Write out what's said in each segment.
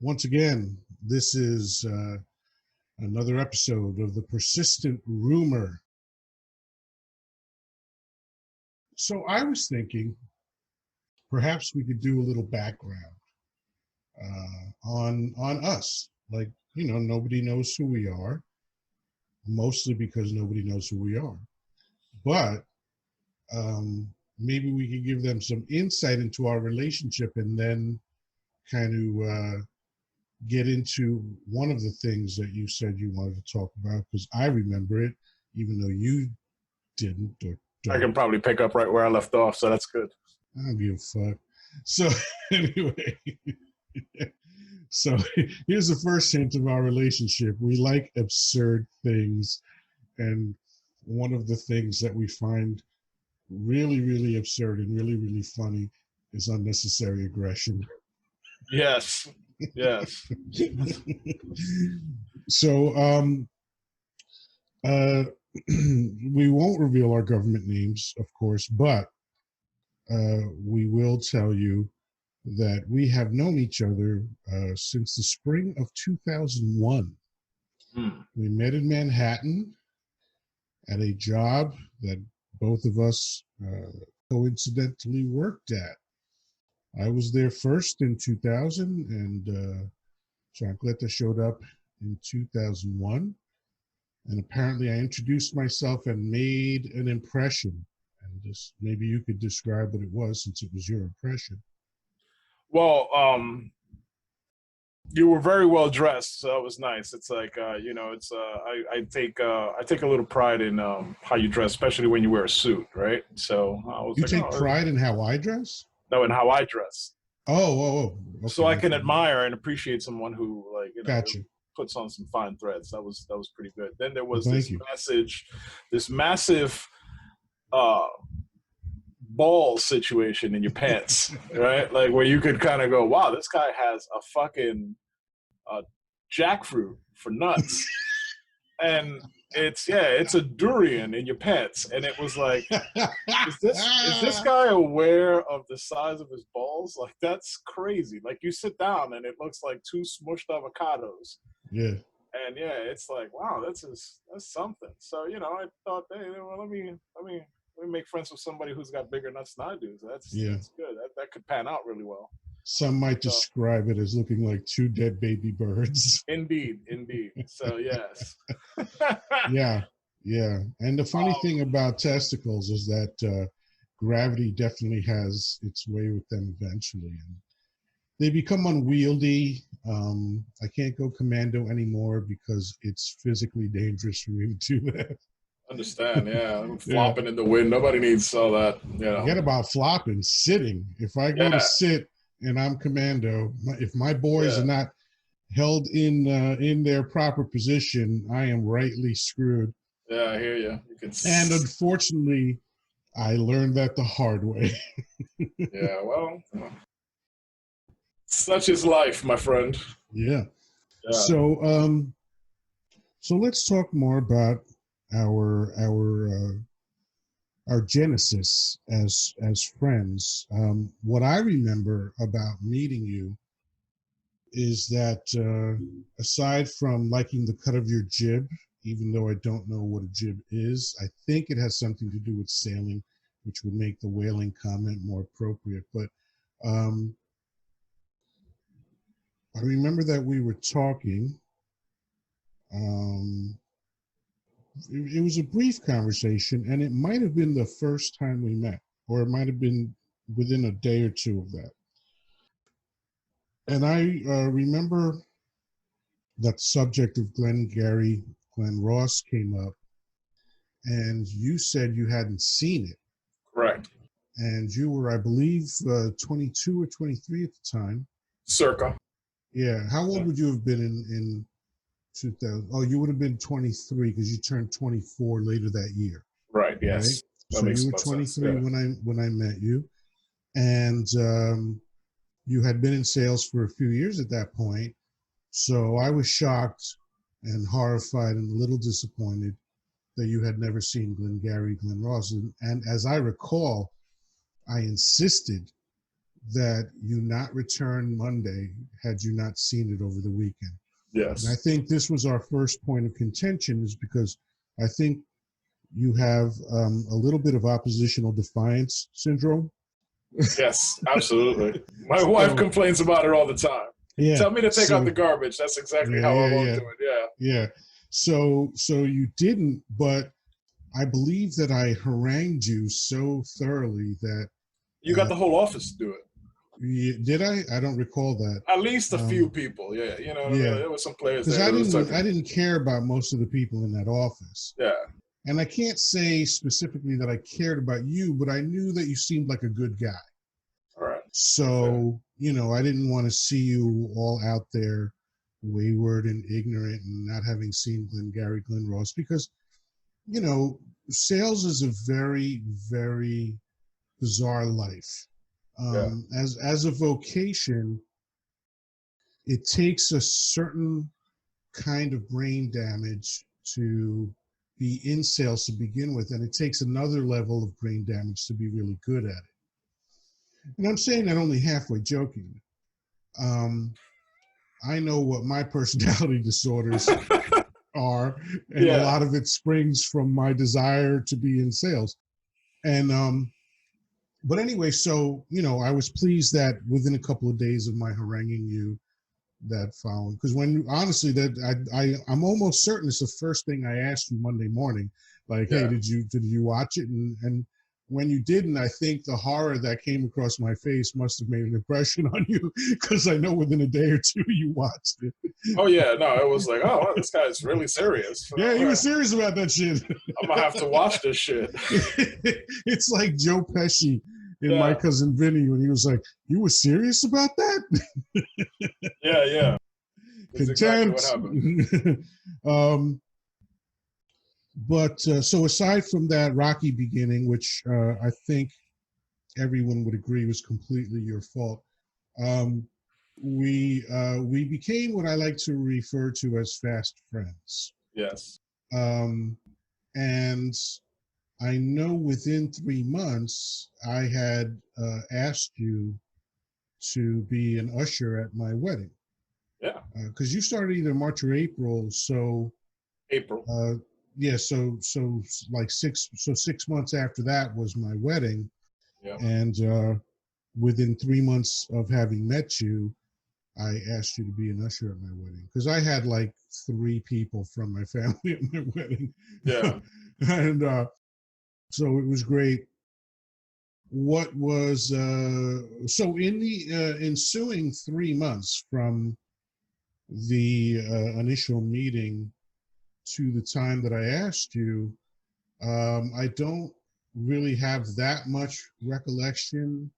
Once again, this is another episode of The Persistent Rumor. So I was thinking perhaps we could do a little background on us. Like, nobody knows who we are, mostly because nobody knows who we are. But maybe we could give them some insight into our relationship and then kind of get into one of the things that you said you wanted to talk about, because I remember it, even though you didn't. I can probably pick up right where I left off, so that's good. I don't give a fuck. So anyway, so here's the first hint of our relationship. We like absurd things, and one of the things that we find really, really absurd and really, really funny is unnecessary aggression. Yes. So we won't reveal our government names, of course, but we will tell you that we have known each other since the spring of 2001. We met in Manhattan at a job that both of us coincidentally worked at. I was there first in 2000, and Chancleta showed up in 2001. And apparently I introduced myself and made an impression. And just maybe you could describe what it was, since it was your impression. Well, you were very well dressed, so it was nice. It's like, it's I take a little pride in how you dress, especially when you wear a suit, right? So I was take pride in how I dress? No, in how I dress. Oh. Okay. So I can admire and appreciate someone who, Gotcha. puts on some fine threads. That was pretty good. Then there was this massive ball situation in your pants, right? Like where you could kind of go, wow, this guy has a fucking jackfruit for nuts. And it's a durian in your pants. And it was like, is this guy aware of the size of his balls? Like, that's crazy. Like, you sit down and it looks like two smushed avocados. Yeah. And it's like, wow, that's something. So, I thought, hey, well, let me make friends with somebody who's got bigger nuts than I do. So that's good. That could pan out really well. Some might describe it as looking like two dead baby birds. Indeed. So, yes. Yeah. And the funny thing about testicles is that gravity definitely has its way with them eventually. And they become unwieldy. I can't go commando anymore because it's physically dangerous for me to do that. Understand, yeah. I'm flopping in the wind. Nobody needs all that. Forget about flopping, sitting. If I go to sit and I'm commando, if my boys are not held in their proper position, I am rightly screwed. Yeah, I hear you. And unfortunately, I learned that the hard way. Yeah, well, such is life, my friend. Yeah. So let's talk more about our genesis as friends. What I remember about meeting you is that aside from liking the cut of your jib, even though I don't know what a jib is, I think it has something to do with sailing, which would make the whaling comment more appropriate. But I remember that we were talking. It was a brief conversation, and it might have been the first time we met, or it might have been within a day or two of that. And I remember that the subject of Glenn Ross came up, and you said you hadn't seen it. Correct. And you were, I believe, 22 or 23 at the time. Circa. Yeah. How old would you have been in 2000? Oh, you would have been 23 because you turned 24 later that year. Right. Yes. Right? So you were 23 when I met you, and you had been in sales for a few years at that point. So I was shocked and horrified and a little disappointed that you had never seen Glenn Ross. And as I recall, I insisted that you not return Monday had you not seen it over the weekend. And I Yes. think this was our first point of contention, is because I think you have a little bit of oppositional defiance syndrome. Yes, absolutely. My wife So complains about it all the time. yeah, Tell me to take out so the garbage. That's exactly yeah, how I yeah, won't yeah, do it. Yeah. yeah. So you didn't, but I believe that I harangued you so thoroughly that You got the whole office to do it. did I? I don't recall that. At least a few Um, people. Yeah. You know what I mean? yeah, There were some players because there. I It was like, didn't care about most of the people in that office, yeah. and I can't say specifically that I cared about you, but I knew that you seemed like a good guy. All right. Okay. So I didn't want to see you all out there wayward and ignorant and not having seen Glenn Ross, because sales is a very, very bizarre life. Yeah. As a vocation, it takes a certain kind of brain damage to be in sales to begin with, and it takes another level of brain damage to be really good at it. And I'm saying that only halfway jokingly. Um, I know what my personality disorders are, and a Yeah. lot of it springs from my desire to be in sales. And but anyway, so I was pleased that within a couple of days of my haranguing you, that following, because when honestly, that I'm almost certain it's the first thing I asked you Monday morning, like, hey, Yeah. did you watch it? And when you didn't, I think the horror that came across my face must have made an impression on you, because I know within a day or two you watched it. Oh yeah. No, it was like, oh, wow, this guy's really serious. Yeah, he was serious about that shit. I'm gonna have to watch this shit. It's like Joe Pesci in My Yeah. Cousin Vinny when he was like, "You were serious about that?" Yeah. Yeah. That's exactly what Contempt. happened. um, but so aside from that rocky beginning, which I think everyone would agree was completely your fault, um, we became what I like to refer to as fast friends. Yes. Um, and I know within 3 months I had asked you to be an usher at my wedding, Yeah. because you started either March or April. So April. yeah, so like 6 months after that was my wedding, Yeah. and within 3 months of having met you, I asked you to be an usher at my wedding, because I had like 3 people from my family at my wedding. Yeah. And so it was great. What was so in the ensuing 3 months from the initial meeting to the time that I asked you, I don't really have that much recollection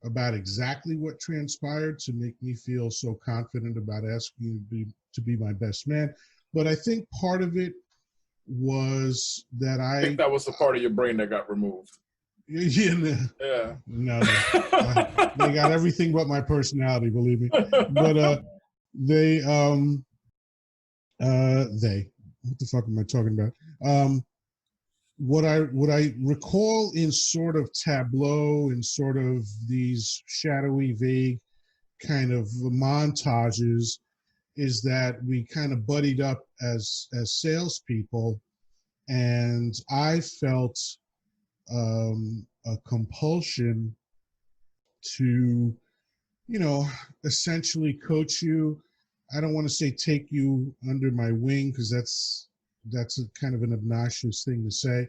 about exactly what transpired to make me feel so confident about asking you to be my best man. But I think part of it was that I think that was the part of your brain that got removed. yeah, Yeah. no, they got everything but my personality, believe me. But they what the fuck am I talking about? What I recall in sort of tableau and sort of these shadowy, vague kind of montages is that we kind of buddied up as salespeople, and I felt a compulsion to, essentially coach you. I don't want to say take you under my wing, because that's a kind of an obnoxious thing to say.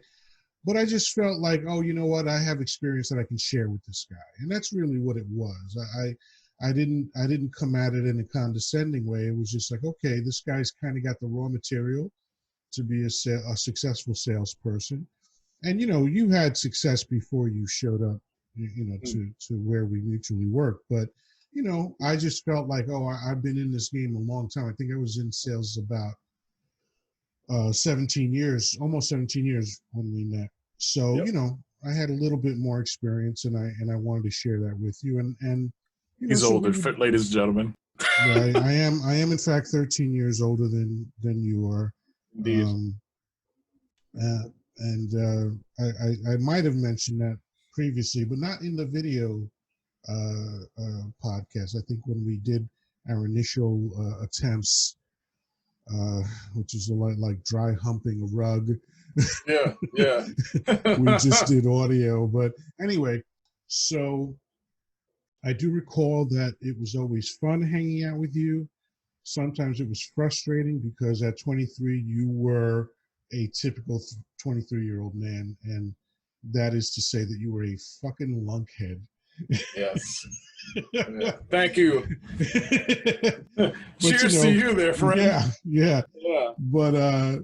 But I just felt like, oh, you know what? I have experience that I can share with this guy, and that's really what it was. I didn't come at it in a condescending way. It was just like, okay, this guy's kind of got the raw material to be a successful salesperson, and you had success before you showed up, to where we mutually worked. But I just felt like, oh, I've been in this game a long time. I think I was in sales about 17 years, almost 17 years when we met. So, Yep. I had a little bit more experience, and I wanted to share that with you. And He's so older, ladies and gentlemen. yeah, I am in fact 13 years older than you are. Indeed. Um, and I might have mentioned that previously, but not in the video podcast. I think when we did our initial attempts, which is like dry humping a rug. Yeah, yeah. We just did audio, but anyway, so I do recall that it was always fun hanging out with you. Sometimes it was frustrating because at 23 you were a typical 23-year-old man, and that is to say that you were a fucking lunkhead. Yes. Yeah. Thank you. But Cheers to you there, friend. yeah, Yeah. but I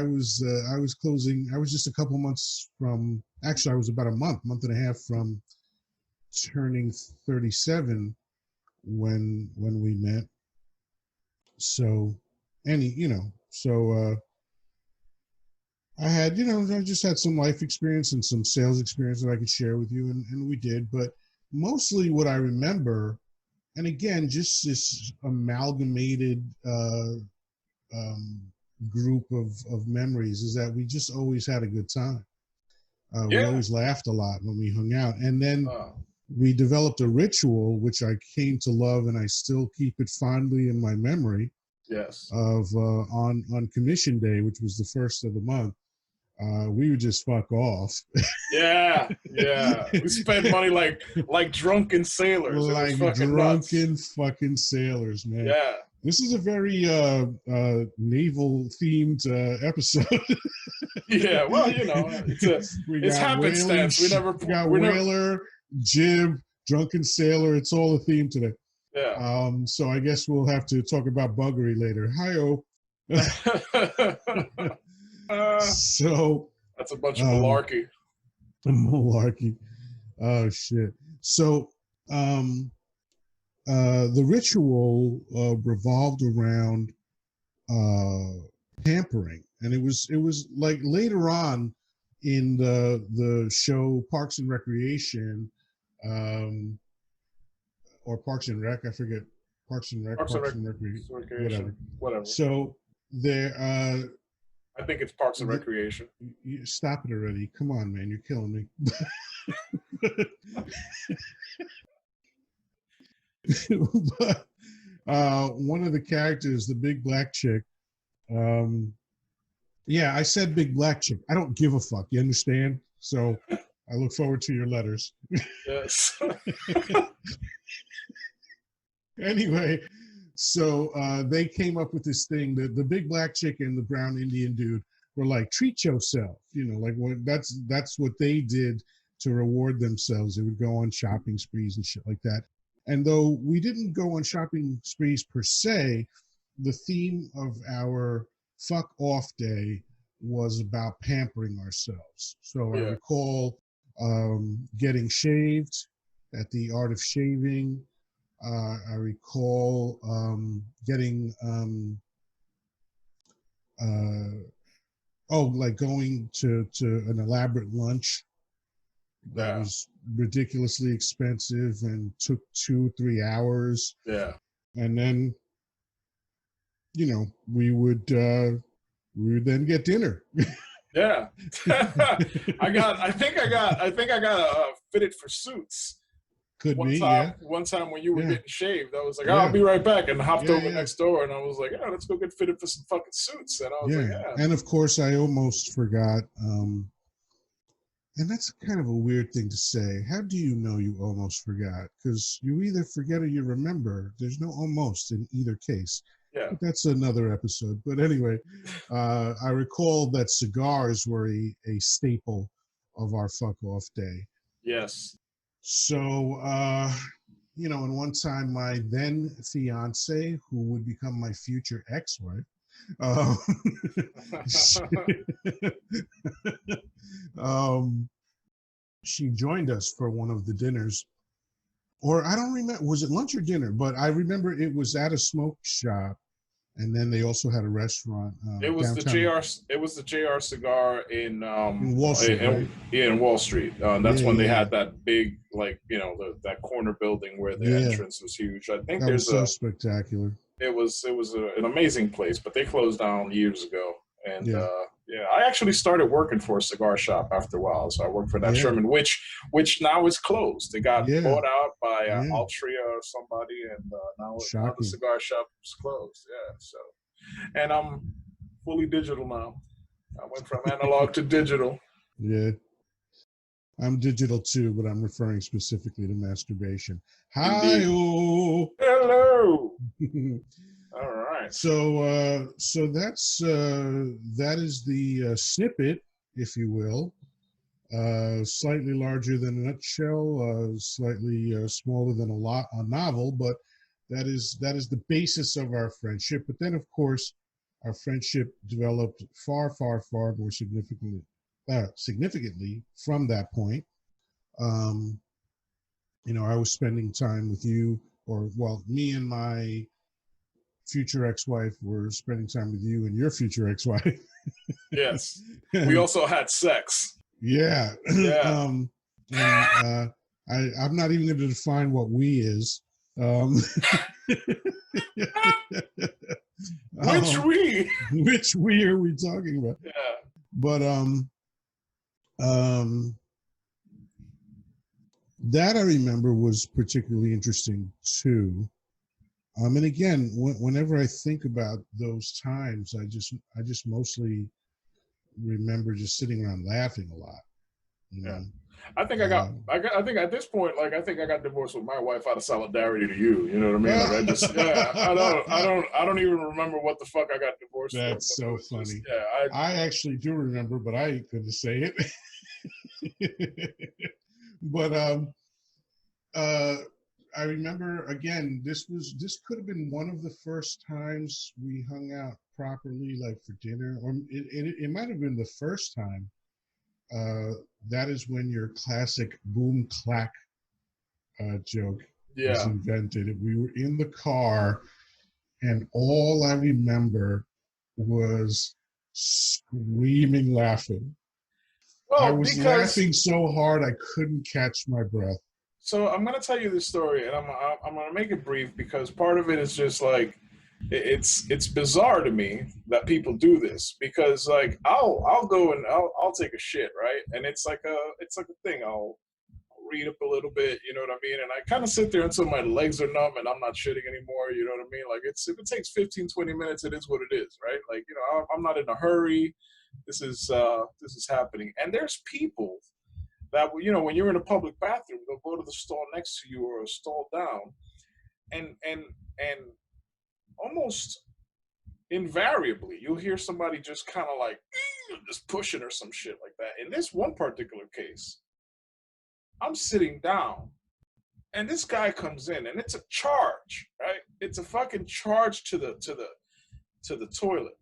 was closing. I was just a couple months from. Actually, I was about a month and a half from turning 37 when we met. So, I had, I just had some life experience and some sales experience that I could share with you, and we did. But mostly what I remember, and again, just this amalgamated group of memories, is that we just always had a good time. Yeah. We always laughed a lot when we hung out. And then Oh. we developed a ritual, which I came to love, and I still keep it fondly in my memory, Yes. of on commission day, which was the first of the month. We would just fuck off. Yeah, yeah. We spent money like drunken sailors. Like drunken nuts. Fucking sailors, man. Yeah. This is a very naval themed episode. Yeah, well, it's happenstance. We got whaler, jib, drunken sailor. It's all a theme today. Yeah. So I guess we'll have to talk about buggery later. Hi-oh. So that's a bunch of malarkey. Malarkey. Oh shit. So the ritual revolved around pampering, and it was like later on in the show Parks and Recreation, or Parks and Rec, I forget. Parks and Recreation, whatever. So there I think it's Parks and Recreation. You stop it already. Come on, man. You're killing me. But one of the characters, the big black chick, I said big black chick. I don't give a fuck. You understand? So I look forward to your letters. Yes. Anyway, so they came up with this thing that the big black chick and the brown Indian dude were like, treat yourself, like that's what they did to reward themselves. They would go on shopping sprees and shit like that. And though we didn't go on shopping sprees per se, the theme of our fuck off day was about pampering ourselves. So I recall getting shaved at the Art of Shaving. I recall getting like going to an elaborate lunch that was ridiculously expensive and took 2-3 hours. Yeah. And then we would then get dinner. Yeah. I think I got fitted for suits. One time when you were getting shaved, I was like, I'll be right back, and hopped over next door, and I was like, let's go get fitted for some fucking suits. And I was like, And of course, I almost forgot, and that's kind of a weird thing to say. How do you know you almost forgot? Because you either forget or you remember. There's no almost in either case. Yeah. But that's another episode. But anyway, I recall that cigars were a staple of our fuck off day. Yes. So, and one time my then fiance, who would become my future ex-wife, she joined us for one of the dinners, or I don't remember, was it lunch or dinner? But I remember it was at a smoke shop, and then they also had a restaurant. It was downtown. the JR Cigar in Wall Street. In Wall Street. That's when they had that big, that corner building where the entrance was huge. I think that was so spectacular. It was an amazing place, but they closed down years ago. And Yeah, I actually started working for a cigar shop after a while. So I worked for that Yeah, Sherman, which now is closed. They got yeah, bought out by yeah. Altria or somebody, and now the Shocking. cigar shop is closed. Yeah, so and I'm fully digital now. I went from analog to digital. Yeah, I'm digital too, but I'm referring specifically to masturbation. Indeed. Hi-oh. Hello. All right. So that is the snippet, if you will. Slightly larger than a nutshell, slightly smaller than a novel, but that is the basis of our friendship. But then, of course, our friendship developed far more significantly from that point. Um, I was spending time with you, or well, me and my future ex-wife were spending time with you and your future ex-wife. Yes. We And also had sex. yeah, Yeah. and I'm not even going to define what we is. Um, Which um, we? which we are we talking about? Yeah. But um, that I remember was particularly interesting too. And again, whenever I think about those times, I just mostly remember just sitting around laughing a lot. You Yeah. know, uh, I think at this point, like, I think I got divorced with my wife out of solidarity to you. You know what I mean? Like, I just, yeah, I don't even remember what the fuck I got divorced for, that's but it so was just, funny. yeah, I actually do remember, but I couldn't say it. But uh, I remember again. This could have been one of the first times we hung out properly, like for dinner, or it might have been the first time. That is when your classic boom clack joke was yeah. invented. We were in the car, and all I remember was screaming laughing. I Well, was because laughing so hard I couldn't catch my breath. so I'm gonna tell you this story, and I'm gonna make it brief because part of it is just like it's bizarre to me that people do this because like I'll go and I'll take a shit, right, and it's like a thing. I'll read up a little bit, you know what I mean, and I kind of sit there until my legs are numb and I'm not shitting anymore, you know what I mean. Like it's if it takes 15-20 minutes, it is what it is, right? Like I'm not in a hurry. This is happening, and there's people that when you're in a public bathroom, they'll go to the stall next to you or a stall down, and almost invariably you'll hear somebody just kind of like just pushing or some shit like that. In this one particular case, I'm sitting down and this guy comes in and it's a charge, right? It's a fucking charge to the toilet.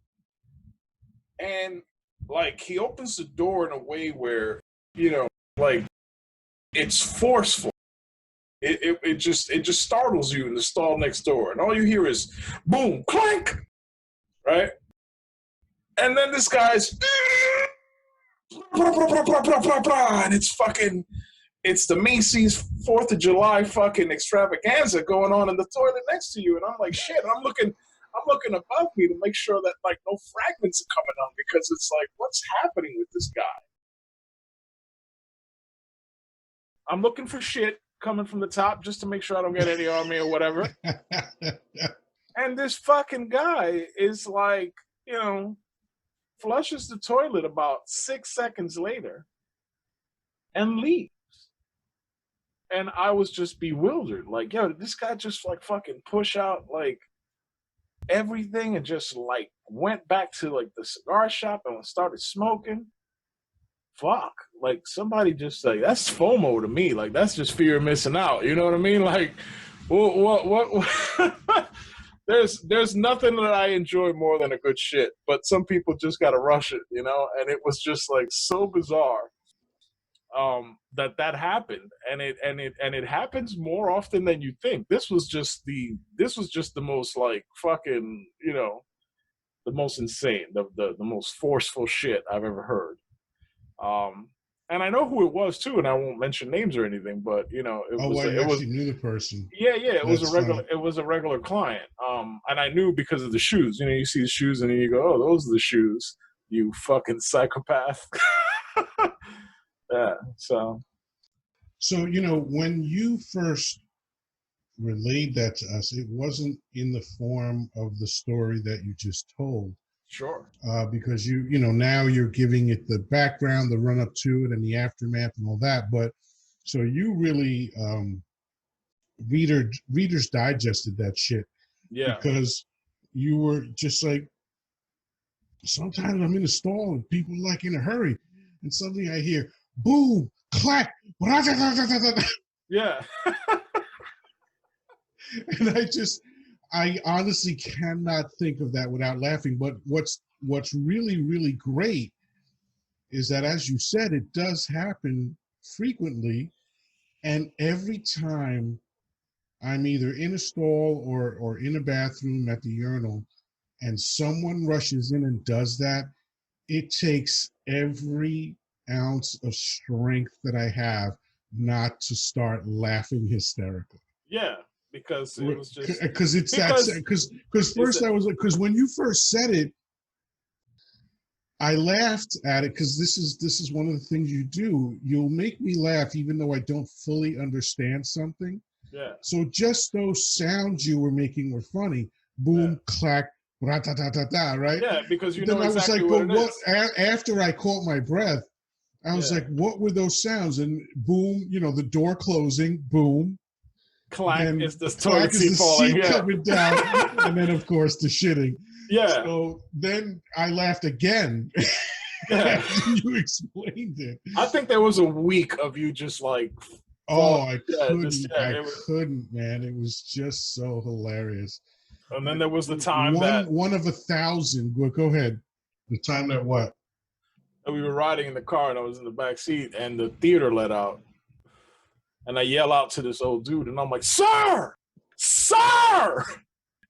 And like he opens the door in a way where, like it's forceful. It just startles you in the stall next door, and all you hear is boom, clank, right? And then this guy's and it's the Macy's 4th of July fucking extravaganza going on in the toilet next to you, and I'm like shit. I'm looking above me to make sure that like no fragments are coming on because it's like what's happening with this guy? I'm looking for shit coming from the top just to make sure I don't get any on me or whatever. And this fucking guy is like, flushes the toilet about 6 seconds later and leaves. And I was just bewildered. Like, yo, did this guy just like fucking push out like everything and just like went back to like the cigar shop and started smoking? Fuck. Like somebody just like that's FOMO to me. Like that's just fear of missing out. You know what I mean? Like what there's nothing that I enjoy more than a good shit, but some people just gotta rush it, and it was just like so bizarre that happened, and it happens more often than you think. This was just the most like fucking the most insane, the most forceful shit I've ever heard. And I know who it was too, and I won't mention names or anything, but Oh, well, you actually knew the person. yeah, it was a That's regular funny. it was a regular client. And I knew because of the shoes. You see the shoes and then you go, oh, those are the shoes. You fucking psychopath. Yeah. So you know, when you first relayed that to us, it wasn't in the form of the story that you just told. sure. Because you know, now you're giving it the background, the run up to it, and the aftermath and all that. But so you really readers digested that shit Yeah. because you were just like, sometimes I'm in a stall and people are like in a hurry, and suddenly I hear boom, clack, Yeah. and I honestly cannot think of that without laughing. But what's really great is that, as you said, it does happen frequently, and every time I'm either in a stall or in a bathroom at the urinal, and someone rushes in and does that, it takes every ounce of strength that I have not to start laughing hysterically. Yeah. Because it was just Because it's that, because because it's first I was like, because when you first said it, I laughed at it because this is one of the things you do. You'll make me laugh even though I don't fully understand something. yeah. So just those sounds you were making were funny. Yeah. Boom, clack, ra-ta-ta-ta-ta, right? Yeah, because you But then know I was exactly like, what but it what, is. after I caught my breath, I was Yeah. like, what were those sounds? And boom, you know, the door closing, boom. Clack Then is the clack toilet is seat the falling. seat Yeah. coming down. And then, of course, the shitting. Yeah. So then I laughed again Yeah. after you explained it. I think there was a week of you just like Oh, falling. Yeah, just yeah. I It was, couldn't, man. It was just so hilarious. and then there was the time that One of 1,000. Go ahead. The time that what? we were riding in the car and I was in the back seat and the theater let out. And I yell out to this old dude and I'm like, "Sir! Sir!"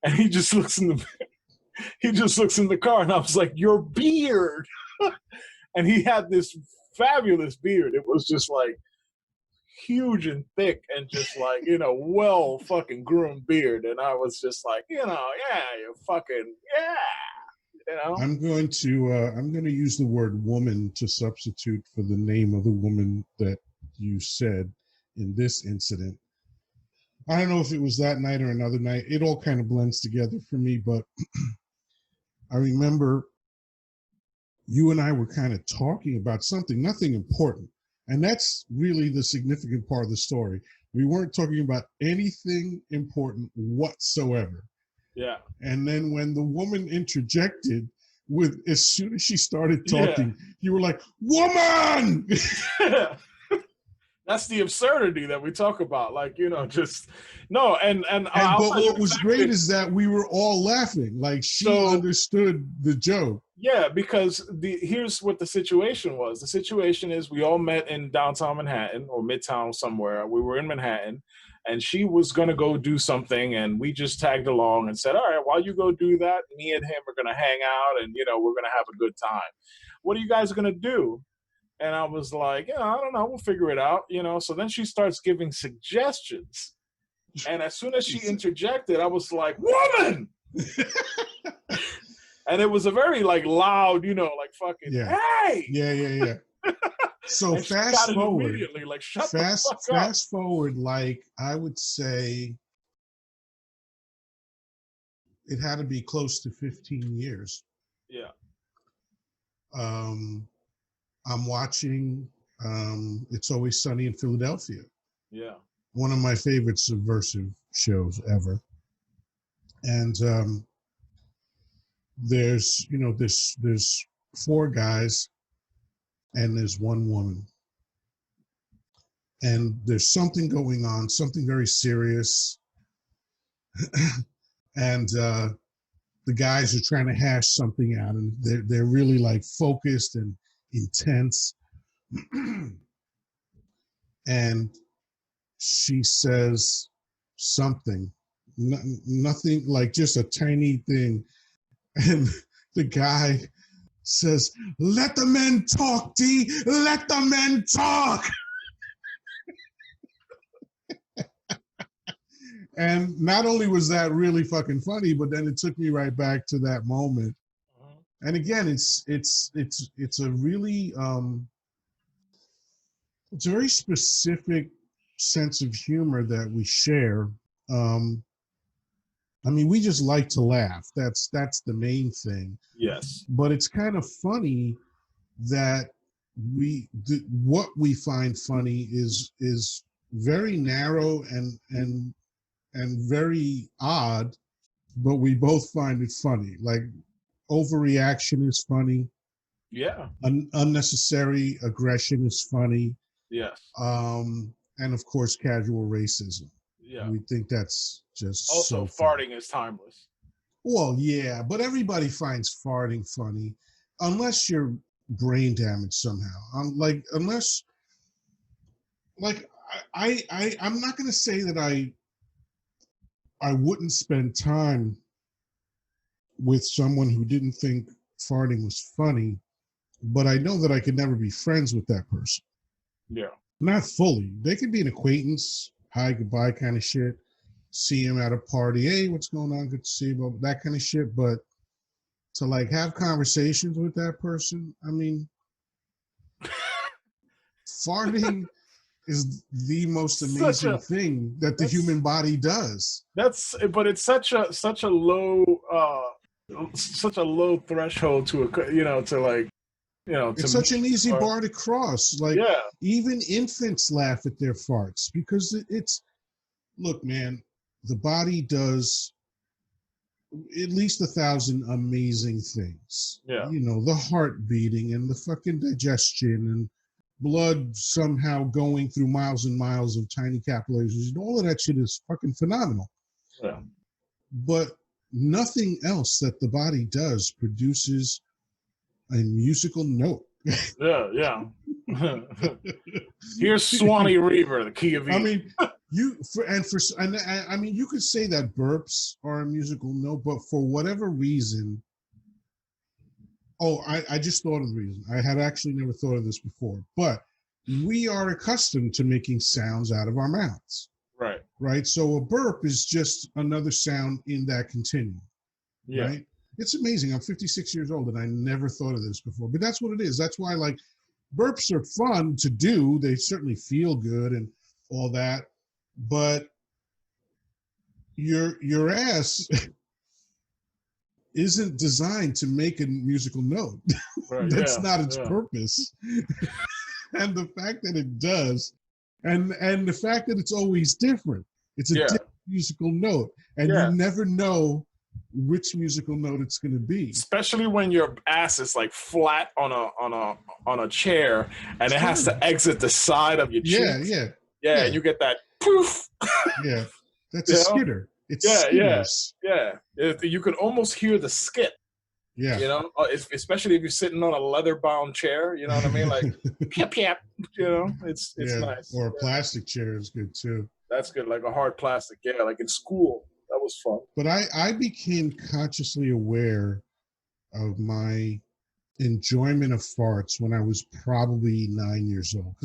And he just looks in the car and I was like, "Your beard." And he had this fabulous beard. It was just like huge and thick and just like, well fucking groomed beard. And I was just like, yeah, you fucking, yeah. I'm going to use the word woman to substitute for the name of the woman that you said in this incident. I don't know if it was that night or another night. It all kind of blends together for me, but I remember you and I were kind of talking about something, nothing important. And that's really the significant part of the story. We weren't talking about anything important whatsoever. Yeah. And then when the woman interjected, with as soon as she started talking, you were like, "Woman!" That's the absurdity that we talk about. Like, just no. And but what was great is that we were all laughing. Like she understood the joke. Yeah, because here's what the situation was. The situation is we all met in downtown Manhattan or Midtown somewhere. We were in Manhattan and she was going to go do something and we just tagged along and said, all right, while you go do that, me and him are going to hang out and, we're going to have a good time. What are you guys going to do? And I was like, I don't know. We'll figure it out, So then she starts giving suggestions. And as soon as she interjected, I was like, "Woman!" And it was a very like loud, like fucking, hey! Yeah. So fast forward. Immediately, like, shut the fuck up. Fast forward, like I would say it had to be close to 15 years. Yeah. I'm watching It's Always Sunny in Philadelphia. Yeah. One of my favorite subversive shows ever. And there's there's four guys and there's one woman. And there's something going on, something very serious. And the guys are trying to hash something out and they're really like focused and intense. And she says something, nothing, like just a tiny thing. And the guy says, "Let the men talk, D. Let the men talk." And not only was that really fucking funny, but then it took me right back to that moment. And again, it's a really it's a very specific sense of humor that we share. Um, I mean, we just like to laugh. That's the main thing. Yes. But it's kind of funny that what we find funny is very narrow and very odd, but we both find it funny. Like overreaction is funny. Yeah. Unnecessary aggression is funny. Yes. And of course, casual racism. Yeah. We think that's just Also, so funny. farting is timeless. Well, yeah, but everybody finds farting funny, unless you're brain damaged somehow. Like unless, like I'm not going to say that I wouldn't spend time with someone who didn't think farting was funny, but I know that I could never be friends with that person. Yeah. Not fully. They could be an acquaintance, hi, goodbye kind of shit. See him at a party, hey, what's going on? Good to see you, that kind of shit. But to like have conversations with that person, I mean, farting is the most amazing thing that the human body does. But it's such a low threshold to to like It's to such meet. an easy bar to cross. Like Yeah. even infants laugh at their farts because it's look, man, the body does at least 1,000 amazing things. Yeah. You know, the heart beating and the fucking digestion and blood somehow going through miles and miles of tiny capillaries. And all of that shit is fucking phenomenal. Yeah. But nothing else that the body does produces a musical note. Yeah, yeah. Here's Swanee Reaver, the key of E. I mean, I mean, you could say that burps are a musical note, but for whatever reason, I just thought of the reason. I had actually never thought of this before, but we are accustomed to making sounds out of our mouths. Right. Right. So a burp is just another sound in that continuum. Yeah. Right. It's amazing. I'm 56 years old and I never thought of this before, but that's what it is. That's why like burps are fun to do. They certainly feel good and all that, but your ass isn't designed to make a musical note. Right, that's not its purpose. And the fact that it does, and the fact that it's always different. It's a different musical note, and you never know which musical note it's going to be. Especially when your ass is like flat on a chair, and it has to exit the side of your cheeks. Yeah. And you get that poof. Yeah, that's a skitter. It's skitters. Yeah. You can almost hear the skit. Yeah. You know, especially if you're sitting on a leather-bound chair. You know what I mean? Like, pip, pip. You know, it's nice. Or a plastic chair is good too. That's good, like a hard plastic. Yeah, like in school. That was fun. But I became consciously aware of my enjoyment of farts when I was probably 9 years old.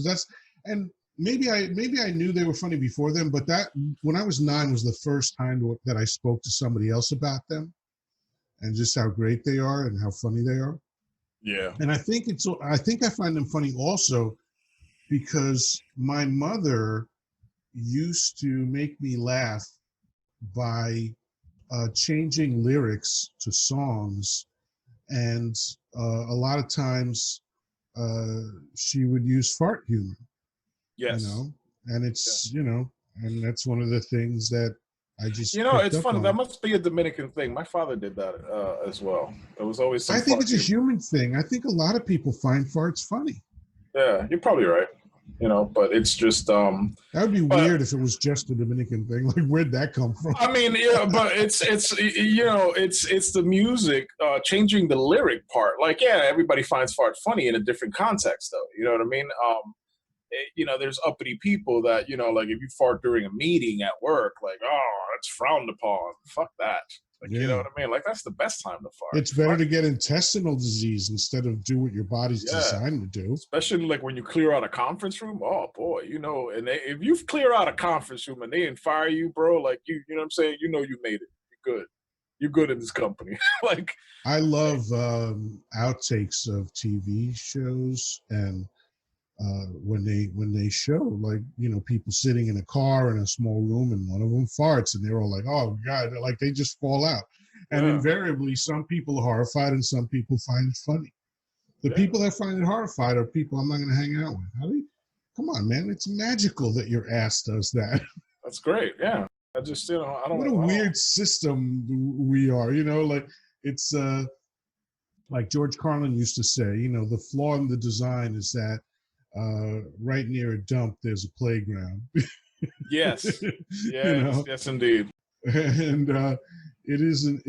And maybe I knew they were funny before then, but that when I was 9 was the first time that I spoke to somebody else about them and just how great they are and how funny they are. Yeah. And I think I find them funny also because my mother used to make me laugh by changing lyrics to songs, and a lot of times she would use fart humor. Yes. You know, and it's and that's one of the things that I just it's funny. That must be a Dominican thing. My father did that as well. It was always some I think it's a human thing. I think a lot of people find farts funny. Yeah, you're probably right. But it's just that would be weird if it was just a Dominican thing. Like, where'd that come from? I mean, yeah, but it's the music changing the lyric part. Like, yeah, everybody finds fart funny in a different context, though. You know what I mean? There's uppity people that like if you fart during a meeting at work, like, oh, that's frowned upon. Fuck that. Like, you know what I mean? Like, that's the best time to fart. It's better to get intestinal disease instead of do what your body's designed to do. Especially like when you clear out a conference room. Oh boy, and if you clear out a conference room and they didn't fire you, bro, like you know what I'm saying? You know you made it. You're good. you're good in this company. Like, I love outtakes of TV shows, and when they show, like, people sitting in a car in a small room and one of them farts and they're all like, oh God, like they just fall out. And yeah, invariably some people are horrified and some people find it funny. The yeah, people that find it horrified are people I'm not going to hang out with. Come on, man, it's magical that your ass does that. that's great. Yeah, I just, I What a don't. weird system we are, like it's like George Carlin used to say, the flaw in the design is that right near a dump there's a playground. Yes, you yes, know, yes, indeed. and it is an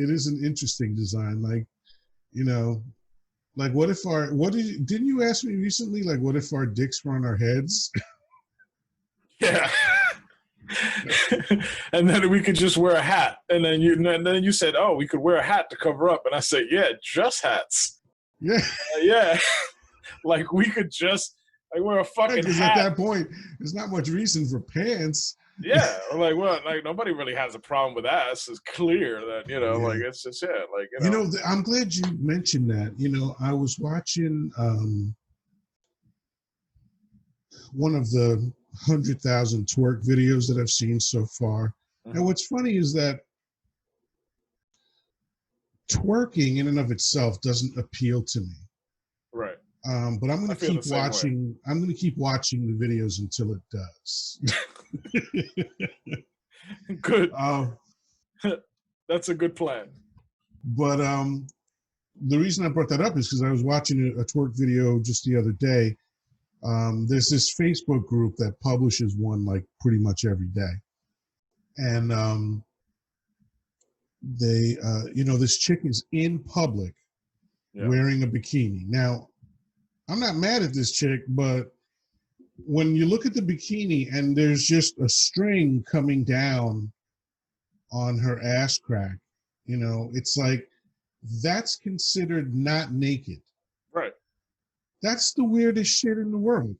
interesting design. Like, like didn't you ask me recently? Like, what if our dicks were on our heads? Yeah. And then we could just wear a hat, and then you said, oh, we could wear a hat to cover up, and I said, yeah, just hats. Yeah, Yeah. Like we could just like wear a fucking because hat. at that point there's not much reason for pants. Yeah, like, well, like nobody really has a problem with that. It's just clear that Yeah. like it's just like I'm glad you mentioned that. I was watching one of the 100,000 twerk videos that I've seen so far, and what's funny is that twerking in and of itself doesn't appeal to me. right. But I'm going to keep watching. I'm going to keep watching the videos until it does. Good. That's a good plan. But the reason I brought that up is because I was watching a twerk video just the other day. There's this Facebook group that publishes one like pretty much every day, and they, this chick is in public wearing a bikini. Now, I'm not mad at this chick, but when you look at the bikini and there's just a string coming down on her ass crack, it's like that's considered not naked. Right. That's the weirdest shit in the world.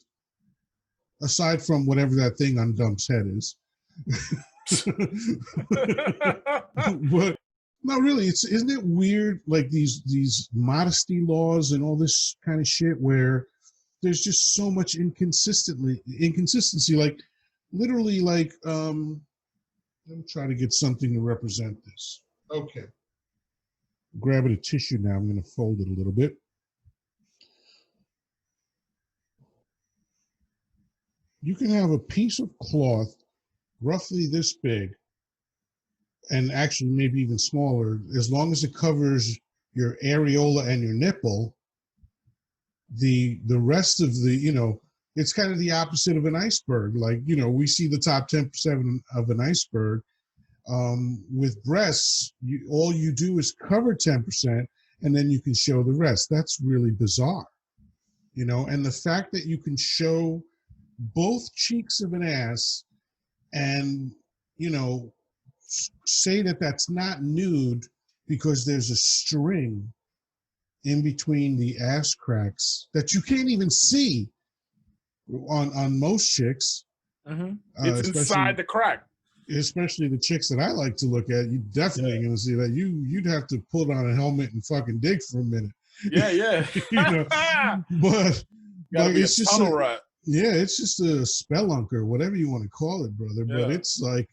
Aside from whatever that thing on Dump's head is. But no, really, isn't it weird, like these modesty laws and all this kind of shit where there's just so much inconsistency, like literally, like let me try to get something to represent this. Okay. Grabbing a tissue now, I'm going to fold it a little bit. You can have a piece of cloth roughly this big, and actually maybe even smaller, as long as it covers your areola and your nipple. The rest of the, it's kind of the opposite of an iceberg. Like, we see the top 10% of an iceberg. With breasts, all you do is cover 10%, and then you can show the rest. That's really bizarre, and the fact that you can show both cheeks of an ass and, say that that's not nude because there's a string in between the ass cracks that you can't even see on most chicks. It's inside the crack. Especially the chicks that I like to look at, you definitely ain't gonna see that. You'd have to put on a helmet and fucking dig for a minute. Yeah. But like, it's just tunnel rat. Yeah, it's just a spelunker, whatever you want to call it, brother. Yeah. But it's like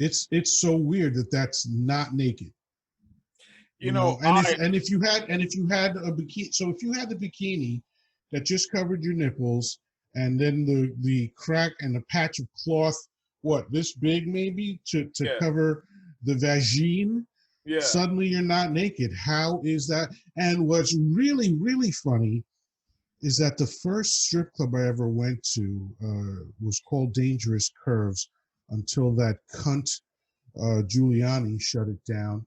it's so weird that that's not naked. And if you had a bikini, so if you had the bikini that just covered your nipples, and then the crack and the patch of cloth, this big maybe to cover the vagine, suddenly you're not naked. How is that? And what's really, really funny is that the first strip club I ever went to was called Dangerous Curves until that cunt Giuliani shut it down.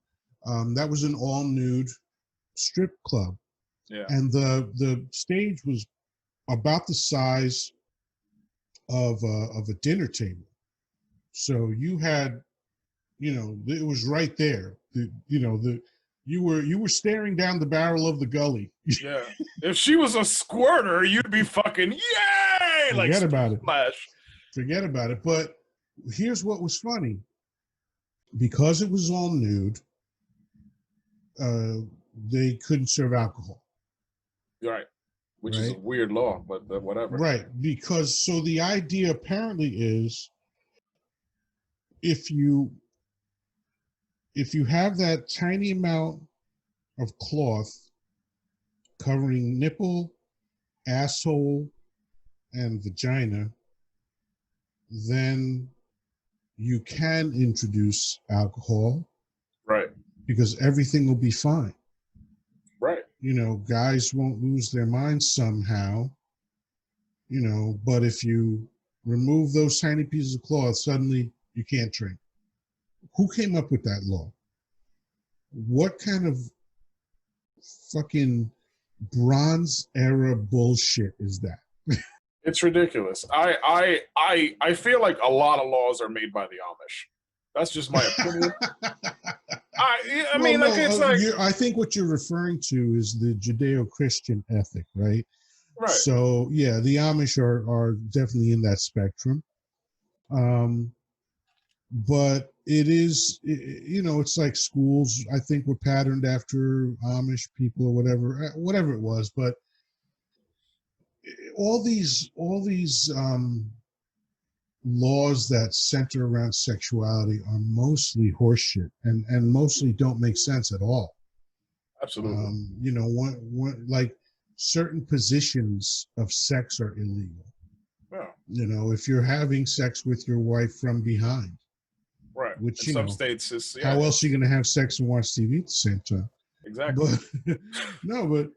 That was an all-nude strip club. Yeah. And the stage was about the size of a dinner table. So you had, it was right there. You were staring down the barrel of the gully. Yeah. If she was a squirter, you'd be fucking yay! Forget about it. Splash. Forget about it. But here's what was funny. because it was all nude, they couldn't serve alcohol. Right. Which is a Right. weird law, but whatever. Right. Because so the idea apparently is if you have that tiny amount of cloth covering nipple, asshole, and vagina, then you can introduce alcohol Right. because everything will be fine. Right. You know, guys won't lose their minds somehow, you know, but if you remove those tiny pieces of cloth, suddenly you can't drink. Who came up with that law? What kind of fucking Bronze Era bullshit is that? It's ridiculous. I feel like a lot of laws are made by the Amish. That's just my opinion. I Well, mean, no, like it's like I think what you're referring to is the Judeo-Christian ethic, right? right. So yeah, the Amish are definitely in that spectrum. But it is, you know, it's like schools, I think, were patterned after Amish people or whatever it was. But all these laws that center around sexuality are mostly horseshit and mostly don't make sense at all. Absolutely. You know, one like certain positions of sex are illegal. Yeah. You know, if you're having sex with your wife from behind, Right. which, In you some know, states, it's how else are you going to have sex and watch TV at the same time? exactly. But no, but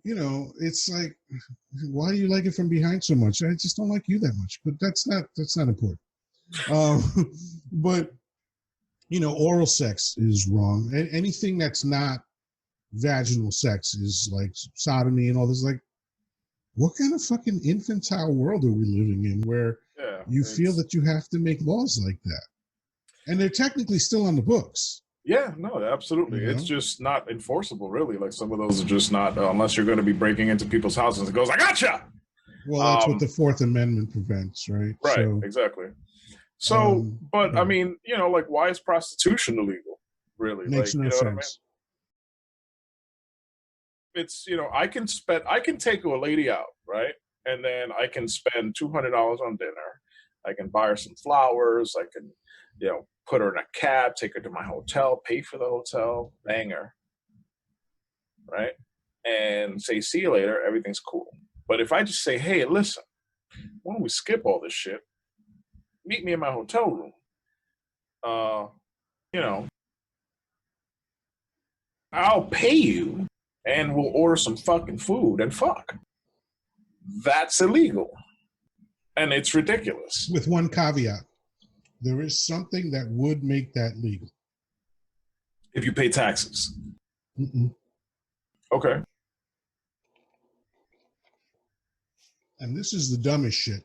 you know, it's like, why do you like it from behind so much? I just don't like you that much. But that's not important. But you know, oral sex is wrong. And anything that's not vaginal sex is like sodomy and all this. Like, what kind of fucking infantile world are we living in where Yeah. you feel that you have to make laws like that? And they're technically still on the books. Yeah, no, absolutely. You It's know? just not enforceable, really. Like some of those are just not, unless you're going to be breaking into people's houses. It goes, I gotcha. Well, that's what the Fourth Amendment prevents, right? Right, So, exactly. So, but I yeah, mean, you know, like, why is prostitution illegal? Really, makes like, no you know what I mean? sense. It's, you know, I can take a lady out, right, and then I can spend $200 on dinner. I can buy her some flowers. I can, you know, put her in a cab, take her to my hotel, pay for the hotel, bang her, right, and say see you later. Everything's cool. But if I just say, hey, listen, why don't we skip all this shit? Meet me in my hotel room. Uh, you know, I'll pay you and we'll order some fucking food and fuck. That's illegal. And it's ridiculous. With one caveat, there is something that would make that legal. If you pay taxes. Mm-mm. Okay. And this is the dumbest shit.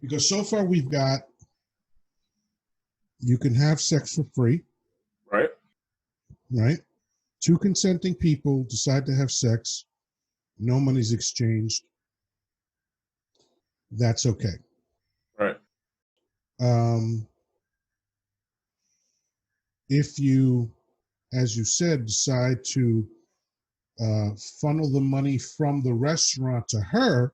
Because so far we've got, you can have sex for free. Right. Right? Two consenting people decide to have sex. No money's exchanged. That's okay. Right. If you, as you said, decide to funnel the money from the restaurant to her,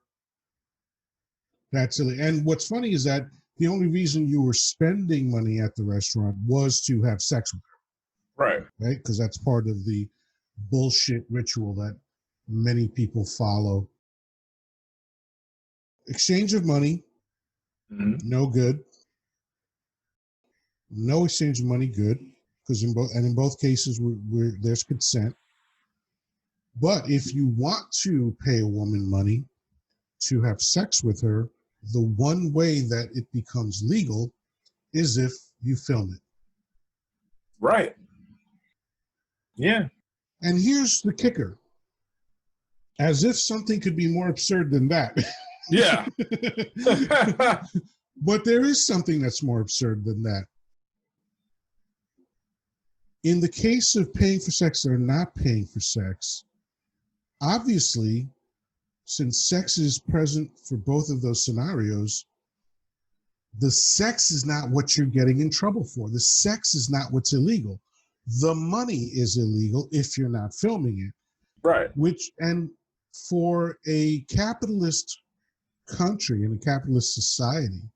that's illegal. And what's funny is that the only reason you were spending money at the restaurant was to have sex with her. Right. Right? Because that's part of the bullshit ritual that many people follow. Exchange of money, no good. No exchange of money, good. Because in both cases, there's consent. But if you want to pay a woman money to have sex with her, the one way that it becomes legal is if you film it. Right. Yeah. And here's the kicker. As if something could be more absurd than that. Yeah. But there is something that's more absurd than that. In the case of paying for sex or not paying for sex, obviously, since sex is present for both of those scenarios, The sex is not what you're getting in trouble for. The sex is not what's illegal. The money is illegal if you're not filming it. Right. And for a capitalist country and a capitalist society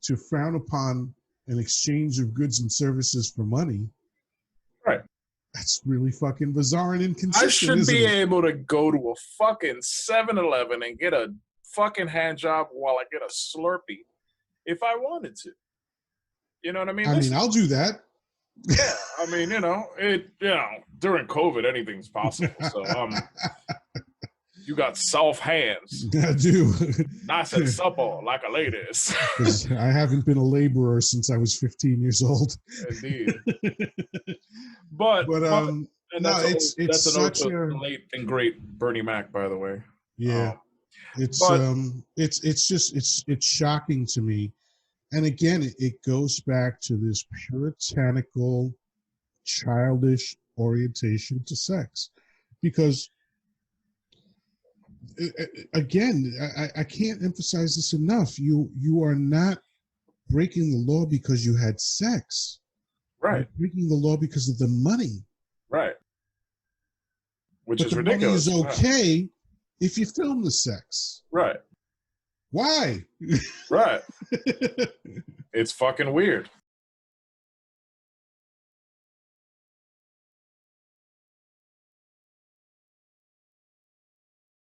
to frown upon an exchange of goods and services for money, right, that's really fucking bizarre and inconsistent. I should be able to go to a fucking 7-Eleven and get a fucking hand job while I get a Slurpee if I wanted to. You know what I mean? I'll do that. Yeah, I mean, during COVID, anything's possible. So, you got soft hands. I do. Nice and supple, like a lady's. I haven't been a laborer since I was 15 years old. Indeed. But that's such a late and great Bernie Mac, by the way. Yeah, it's shocking to me. And again, it goes back to this puritanical, childish orientation to sex. Because, again, I can't emphasize this enough. You are not breaking the law because you had sex. Right. You're breaking the law because of the money. Right. Which but is the ridiculous. Money is okay if you film the sex. Right. Why? Right. It's fucking weird.